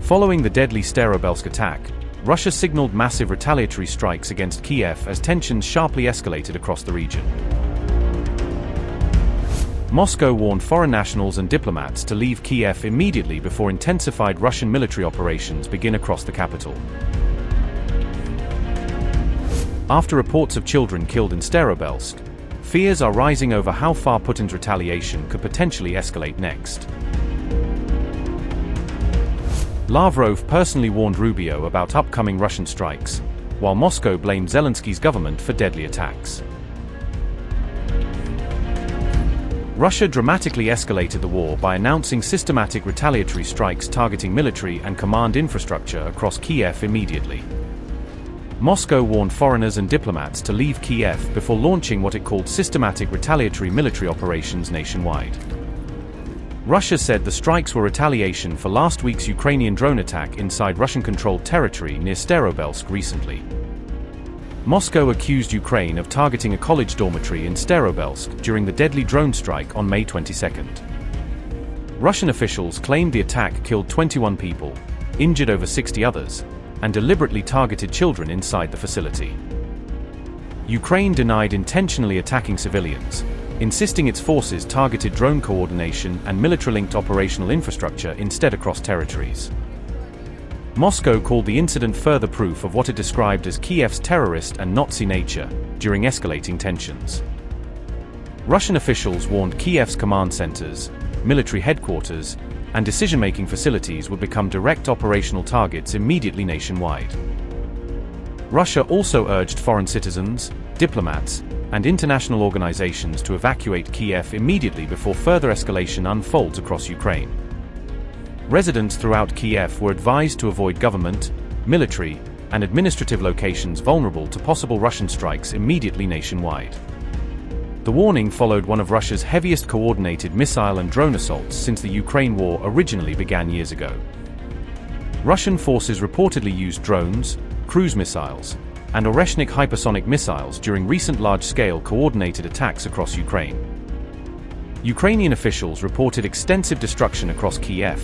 Following the deadly Starobelsk attack, Russia signaled massive retaliatory strikes against Kyiv as tensions sharply escalated across the region. Moscow warned foreign nationals and diplomats to leave Kyiv immediately before intensified Russian military operations begin across the capital. After reports of children killed in Starobelsk, fears are rising over how far Putin's retaliation could potentially escalate next. Lavrov personally warned Rubio about upcoming Russian strikes, while Moscow blamed Zelensky's government for deadly attacks. Russia dramatically escalated the war by announcing systematic retaliatory strikes targeting military and command infrastructure across Kyiv immediately. Moscow warned foreigners and diplomats to leave Kyiv before launching what it called systematic retaliatory military operations nationwide. Russia said the strikes were retaliation for last week's Ukrainian drone attack inside Russian-controlled territory near Starobelsk recently. Moscow accused Ukraine of targeting a college dormitory in Starobelsk during the deadly drone strike on May 22. Russian officials claimed the attack killed 21 people, injured over 60 others, and deliberately targeted children inside the facility. Ukraine denied intentionally attacking civilians, insisting its forces targeted drone coordination and military-linked operational infrastructure instead across territories. Moscow called the incident further proof of what it described as Kyiv's terrorist and Nazi nature during escalating tensions. Russian officials warned Kyiv's command centers, military headquarters, and decision-making facilities would become direct operational targets immediately nationwide. Russia also urged foreign citizens, diplomats, and international organizations to evacuate Kyiv immediately before further escalation unfolds across Ukraine. Residents throughout Kyiv were advised to avoid government, military, and administrative locations vulnerable to possible Russian strikes immediately nationwide. The warning followed one of Russia's heaviest coordinated missile and drone assaults since the Ukraine war originally began years ago. Russian forces reportedly used drones, cruise missiles, and Oreshnik hypersonic missiles during recent large-scale coordinated attacks across Ukraine. Ukrainian officials reported extensive destruction across Kyiv,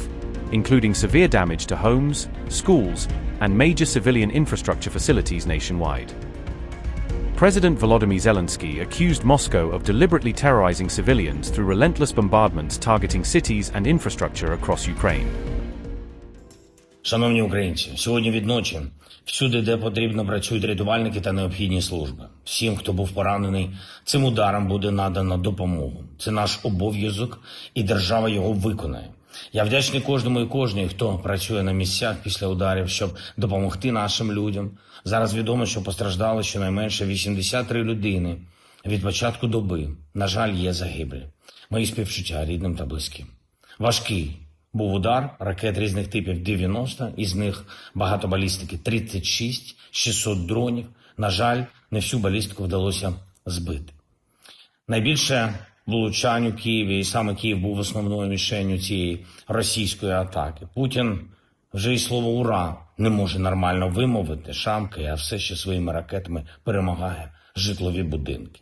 including severe damage to homes, schools, and major civilian infrastructure facilities nationwide. President Volodymyr Zelensky accused Moscow of deliberately terrorizing civilians through relentless bombardments targeting cities and infrastructure across Ukraine. Шановні українці, сьогодні відночі всюди, де потрібно, працюють рятувальники та необхідні служби. Всім, хто був поранений, цим ударом буде надана допомогу. Це наш обов'язок, і держава його виконає. Я вдячний кожному і кожній, хто працює на місцях після ударів, щоб допомогти нашим людям. Зараз відомо, що постраждали щонайменше 83 людини від початку доби. На жаль, є загиблі. Мої співчуття рідним та близьким. Важкий був удар ракет різних типів 90, із них багато балістики 36, 600 дронів. На жаль, не всю балістику вдалося збити. Найбільше влучань у Києві, і саме Київ був основною мішенню цієї російської атаки. Путін вже і слово «ура» не може нормально вимовити, шамкає, а все ще своїми ракетами перемагає житлові будинки.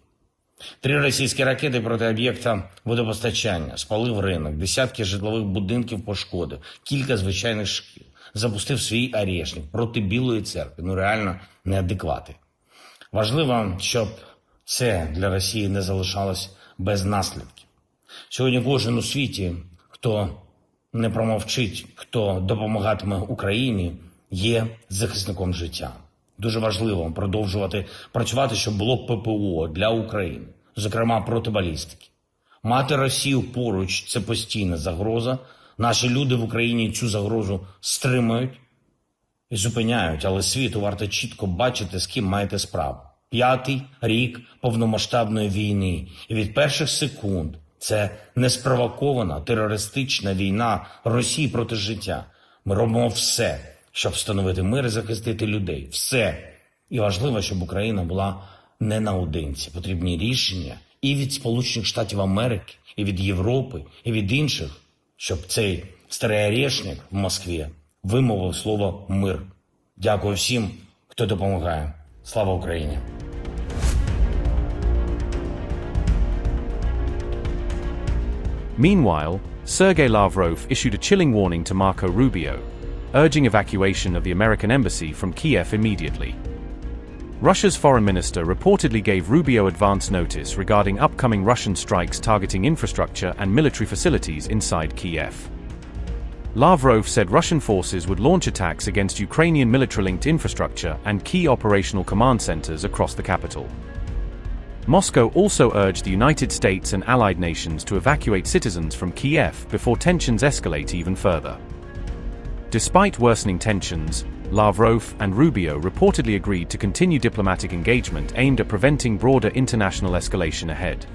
3 російські ракети проти об'єкта водопостачання, спалив ринок, десятки житлових будинків пошкодив, кілька звичайних шкіл, запустив свій Орешник проти Білої церкви, реально неадеквати. Важливо, щоб це для Росії не залишалось без наслідків. Сьогодні кожен у світі, хто не промовчить, хто допомагатиме Україні, є захисником життя. Дуже важливо продовжувати працювати, щоб було ППО для України, зокрема проти балістики. Мати Росію поруч – це постійна загроза. Наші люди в Україні цю загрозу стримують і зупиняють, але світу варто чітко бачити, з ким маєте справу. 5-й рік повномасштабної війни. І від перших секунд це неспровокована терористична війна Росії проти життя. Ми робимо все, щоб встановити мир і захистити людей. Все. І важливо, щоб Україна була не наодинці. Потрібні рішення і від Сполучених Штатів Америки, і від Європи, і від інших, щоб цей старий Орешник в Москві вимовив слово «мир». Дякую всім, хто допомагає. Слава Україні! Meanwhile, Sergei Lavrov issued a chilling warning to Marco Rubio, urging evacuation of the American embassy from Kyiv immediately. Russia's foreign minister reportedly gave Rubio advance notice regarding upcoming Russian strikes targeting infrastructure and military facilities inside Kyiv. Lavrov said Russian forces would launch attacks against Ukrainian military-linked infrastructure and key operational command centers across the capital. Moscow also urged the United States and allied nations to evacuate citizens from Kyiv before tensions escalate even further. Despite worsening tensions, Lavrov and Rubio reportedly agreed to continue diplomatic engagement aimed at preventing broader international escalation ahead.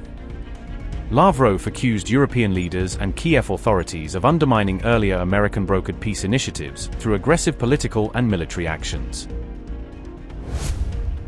Lavrov accused European leaders and Kyiv authorities of undermining earlier American-brokered peace initiatives through aggressive political and military actions.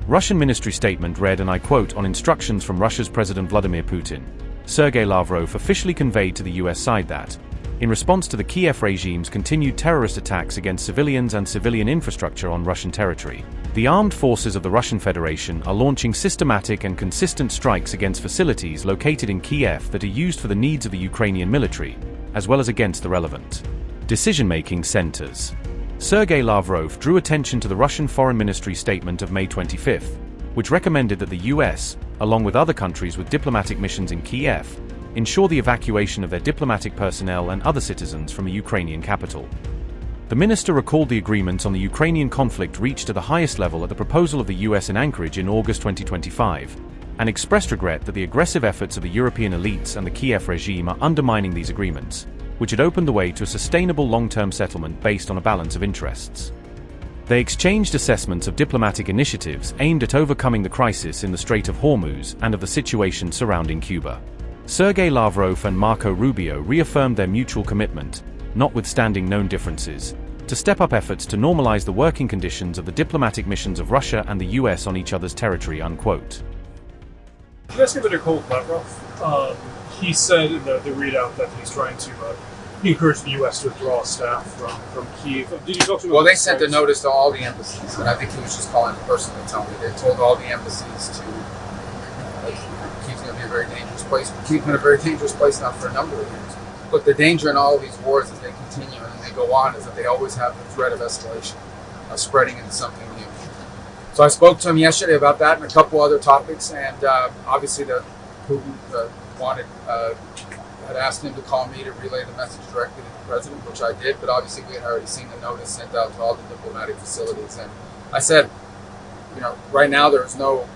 Russian ministry statement read, and I quote, "On instructions from Russia's President Vladimir Putin, Sergei Lavrov officially conveyed to the US side that, in response to the Kyiv regime's continued terrorist attacks against civilians and civilian infrastructure on Russian territory, the armed forces of the Russian Federation are launching systematic and consistent strikes against facilities located in Kyiv that are used for the needs of the Ukrainian military, as well as against the relevant decision-making centers." Sergei Lavrov drew attention to the Russian Foreign Ministry statement of May 25, which recommended that the US, along with other countries with diplomatic missions in Kyiv, ensure the evacuation of their diplomatic personnel and other citizens from the Ukrainian capital. The minister recalled the agreements on the Ukrainian conflict reached at the highest level at the proposal of the US in Anchorage in August 2025, and expressed regret that the aggressive efforts of the European elites and the Kyiv regime are undermining these agreements, which had opened the way to a sustainable long-term settlement based on a balance of interests. They exchanged assessments of diplomatic initiatives aimed at overcoming the crisis in the Strait of Hormuz and of the situation surrounding Cuba. Sergei Lavrov and Marco Rubio reaffirmed their mutual commitment, notwithstanding known differences, to step up efforts to normalize the working conditions of the diplomatic missions of Russia and the US on each other's territory, unquote. Did you guys give it a call, Lavrov? He said in the readout that he's trying to encourage the U.S. to withdraw staff from Kyiv. Did you talk to him? Well, they sent a notice to all the embassies, and I think he was just calling to personally tell me. They told all the embassies to Kyiv's going to be a very dangerous place. Kyiv's been a very dangerous place now for a number of years. Look, the danger in all of these wars as they continue and they go on is that they always have the threat of escalation, spreading into something new. So I spoke to him yesterday about that and a couple other topics, and obviously Putin had asked him to call me to relay the message directly to the president, which I did, but obviously we had already seen the notice sent out to all the diplomatic facilities. And I said, right now there's no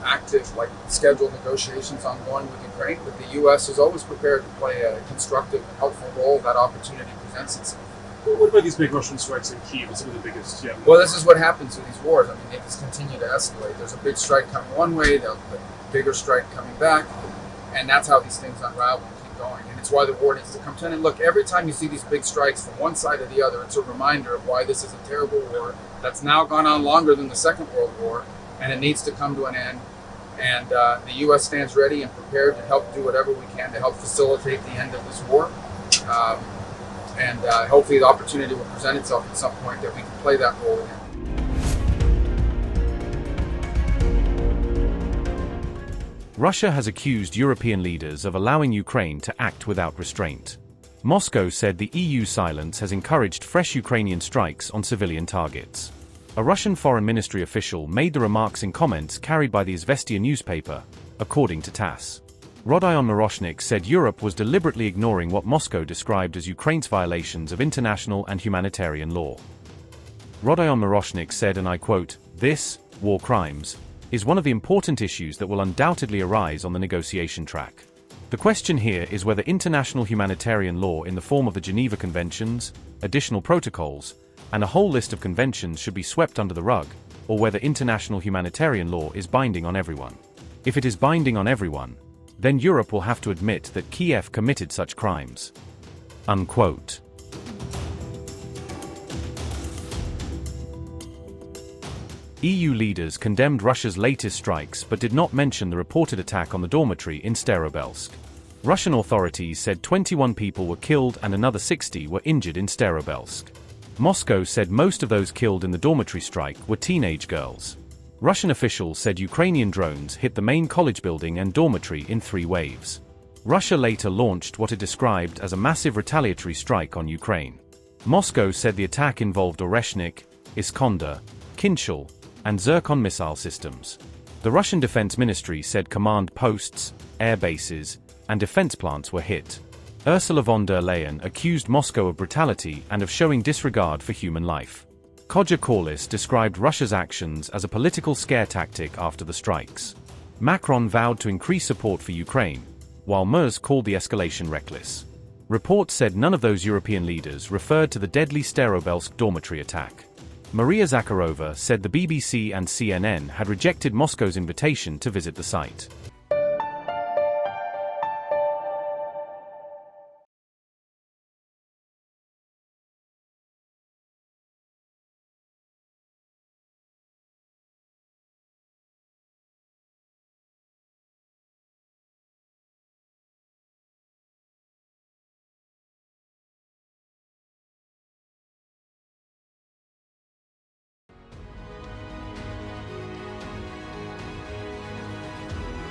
active, scheduled negotiations ongoing with Ukraine, but the U.S. is always prepared to play a constructive and helpful role if that opportunity presents itself. What about these big Russian strikes in Kyiv? It's some of the biggest. Yeah. Well, this is what happens with these wars. I mean, they just continue to escalate. There's a big strike coming one way, the bigger strike coming back, and that's how these things unravel and keep going. And it's why the war needs to come to an end. Look, every time you see these big strikes from one side or the other, it's a reminder of why this is a terrible war that's now gone on longer than the Second World War, and it needs to come to an end. And the U.S. stands ready and prepared to help do whatever we can to help facilitate the end of this war. And hopefully the opportunity will present itself at some point that we can play that role again. Russia has accused European leaders of allowing Ukraine to act without restraint. Moscow said the EU's silence has encouraged fresh Ukrainian strikes on civilian targets. A Russian foreign ministry official made the remarks in comments carried by the Izvestia newspaper, according to TASS. Rodion Miroshnik said Europe was deliberately ignoring what Moscow described as Ukraine's violations of international and humanitarian law. Rodion Miroshnik said, and I quote, "This, war crimes, is one of the important issues that will undoubtedly arise on the negotiation track. The question here is whether international humanitarian law in the form of the Geneva Conventions, additional protocols, and a whole list of conventions should be swept under the rug, or whether international humanitarian law is binding on everyone. If it is binding on everyone, then Europe will have to admit that Kyiv committed such crimes." Unquote. EU leaders condemned Russia's latest strikes but did not mention the reported attack on the dormitory in Starobelsk. Russian authorities said 21 people were killed and another 60 were injured in Starobelsk. Moscow said most of those killed in the dormitory strike were teenage girls. Russian officials said Ukrainian drones hit the main college building and dormitory in 3 waves. Russia later launched what it described as a massive retaliatory strike on Ukraine. Moscow said the attack involved Oreshnik, Iskander, Kinshal, and Zircon missile systems. The Russian Defense Ministry said command posts, air bases, and defense plants were hit. Ursula von der Leyen accused Moscow of brutality and of showing disregard for human life. Koja Corliss described Russia's actions as a political scare tactic after the strikes. Macron vowed to increase support for Ukraine, while Merz called the escalation reckless. Reports said none of those European leaders referred to the deadly Starobelsk dormitory attack. Maria Zakharova said the BBC and CNN had rejected Moscow's invitation to visit the site.